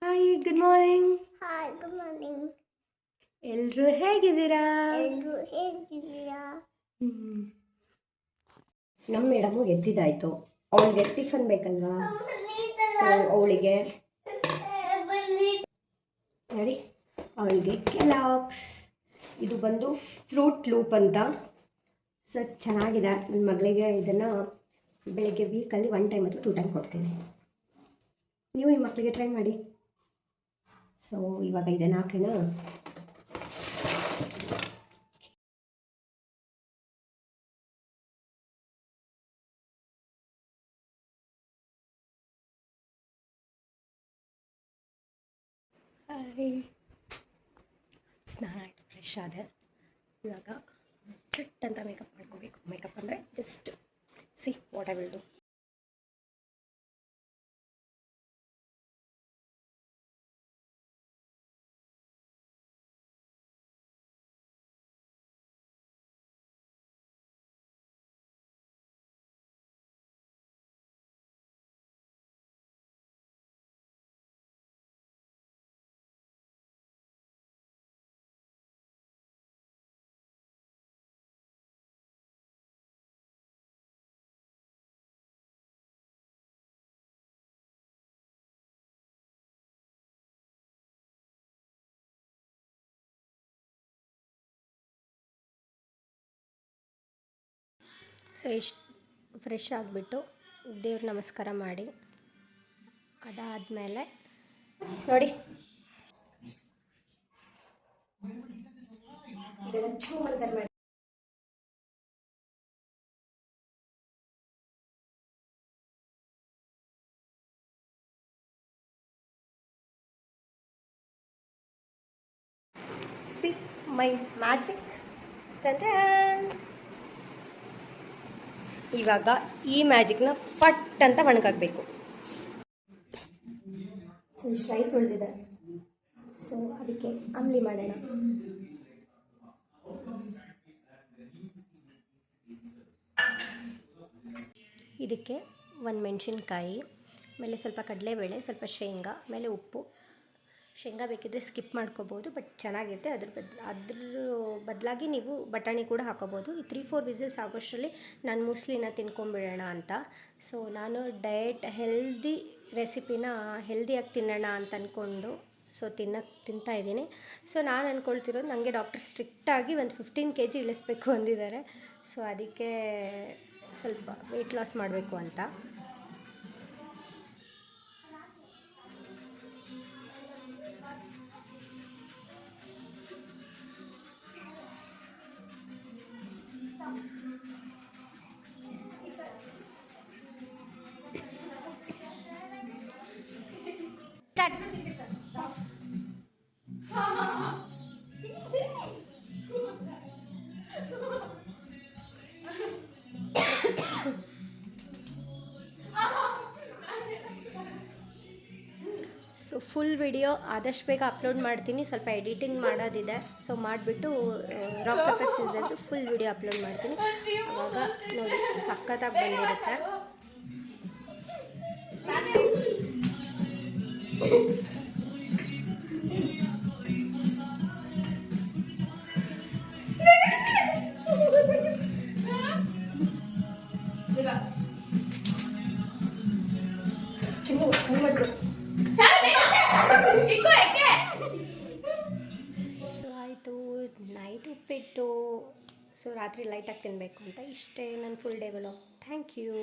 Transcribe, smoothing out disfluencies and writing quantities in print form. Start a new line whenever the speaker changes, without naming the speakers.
Hi, good morning.
Hi, good morning.
ಎಲ್ಲರೂ ಹೇಗಿದ್ದೀರಾ? ನಮ್ಮ ಮೇಡಮು ಎದ್ದಿದ್ದಾಯಿತು. ಅವಳಿಗೆ ಟಿಫನ್ ಬೇಕಲ್ವಾ, ಸೊ ಅವಳಿಗೆ ನೋಡಿ, ಅವಳಿಗೆ ಕೆಲಾಕ್ಸ್, ಇದು ಬಂದು ಫ್ರೂಟ್ ಲೂಪ್ ಅಂತ. ಸೊ ಚೆನ್ನಾಗಿದೆ. ನನ್ನ ಮಗಳಿಗೆ ಇದನ್ನು ಬೆಳಗ್ಗೆ ವೀಕಲ್ಲಿ 1 ಟೈಮ್ ಅಥವಾ 2 ಟೈಮ್ ಕೊಡ್ತೀನಿ. ನೀವು ನಿಮ್ಮ ಮಕ್ಕಳಿಗೆ ಟ್ರೈ ಮಾಡಿ. ಸೊ ಇವಾಗ ಇದನ್ನು ಹಾಕೋಣ. ಸ್ನಾನ ಆಯಿತು, ಫ್ರೆಶ್ ಆದೆ. ಇವಾಗ ಚಟ್ ಅಂತ ಮೇಕಪ್ ಮಾಡ್ಕೋಬೇಕು. ಮೇಕಪ್ ಅಂದರೆ just see what I will do. So ಇಷ್ಟು ಫ್ರೆಶ್ ಆಗಿಬಿಟ್ಟು ದೇವ್ರ ನಮಸ್ಕಾರ ಮಾಡಿ ಅದಾದಮೇಲೆ ನೋಡಿ ಇದೆಲ್ಲ ಚೂಮಂತರ ಮಾಡಿ ಸಿ ಮೈ ಮ್ಯಾಜಿಕ್. ಇವಾಗ ಈ ಮ್ಯಾಜಿಕ್ನ ಪಟ್ ಅಂತ ಒಣಗಾಕಬೇಕು. ಸೊ ಇಷ್ಟು ರೈಸ್ ಉಳಿದಿದೆ, ಸೊ ಅದಕ್ಕೆ ಅಂಬ್ಲಿ ಮಾಡೋಣ. ಇದಕ್ಕೆ 1 ಮೆಣಸಿನ್ಕಾಯಿ, ಆಮೇಲೆ ಸ್ವಲ್ಪ ಕಡಲೆಬೇಳೆ, ಸ್ವಲ್ಪ ಶೇಂಗಾ, ಆಮೇಲೆ ಉಪ್ಪು. ಶೇಂಗಾ ಬೇಕಿದ್ದರೆ ಸ್ಕಿಪ್ ಮಾಡ್ಕೋಬೋದು, ಬಟ್ ಚೆನ್ನಾಗಿರುತ್ತೆ. ಅದ್ರ ಬದಲಾಗಿ ನೀವು ಬಟಾಣಿ ಕೂಡ ಹಾಕೋಬೋದು. ಈ 3-4 ವಿಸಿಲ್ಸ್ ಆಗೋಷ್ಟರಲ್ಲಿ ನಾನು ಮೂಸ್ಲಿನ ತಿನ್ಕೊಂಬಿಡೋಣ ಅಂತ. ಸೊ ನಾನು ಡಯಟ್ ಹೆಲ್ದಿ ರೆಸಿಪಿನ ಹೆಲ್ದಿಯಾಗಿ ತಿನ್ನೋಣ ಅಂತ ಅಂದ್ಕೊಂಡು ಸೊ ತಿಂತಾಯಿದ್ದೀನಿ. ಸೊ ನಾನು ಅಂದ್ಕೊಳ್ತಿರೋದು, ನನಗೆ ಡಾಕ್ಟರ್ ಸ್ಟ್ರಿಕ್ಟಾಗಿ ಒಂದು 15 kg ಇಳಿಸ್ಬೇಕು ಅಂದಿದ್ದಾರೆ. ಸೊ ಅದಕ್ಕೆ ಸ್ವಲ್ಪ ವೆಯ್ಟ್ ಲಾಸ್ ಮಾಡಬೇಕು ಅಂತ. ಸೊ ಫುಲ್ ವಿಡಿಯೋ ಆದಷ್ಟು ಬೇಗ ಅಪ್ಲೋಡ್ ಮಾಡ್ತೀನಿ. ಸ್ವಲ್ಪ ಎಡಿಟಿಂಗ್ ಮಾಡೋದಿದೆ, ಸೊ ಮಾಡಿಬಿಟ್ಟು ರಾಕ್ ಪೇಪರ್ ಸೀಸರ್ದು ಫುಲ್ ವಿಡಿಯೋ ಅಪ್ಲೋಡ್ ಮಾಡ್ತೀನಿ. ಆವಾಗ ನೋಡಿ ಸಖತ್ತಾಗಿ ಬಂದಿರುತ್ತೆ. ಸೊ ಆಯಿತು, ನೈಟ್ ಉಪ್ಪಿಟ್ಟು. ಸೊ ರಾತ್ರಿ ಲೈಟಾಗಿ ತಿನ್ನಬೇಕು ಅಂತ. ಇಷ್ಟೇ ನನ್ನ full day vlog. Thank you.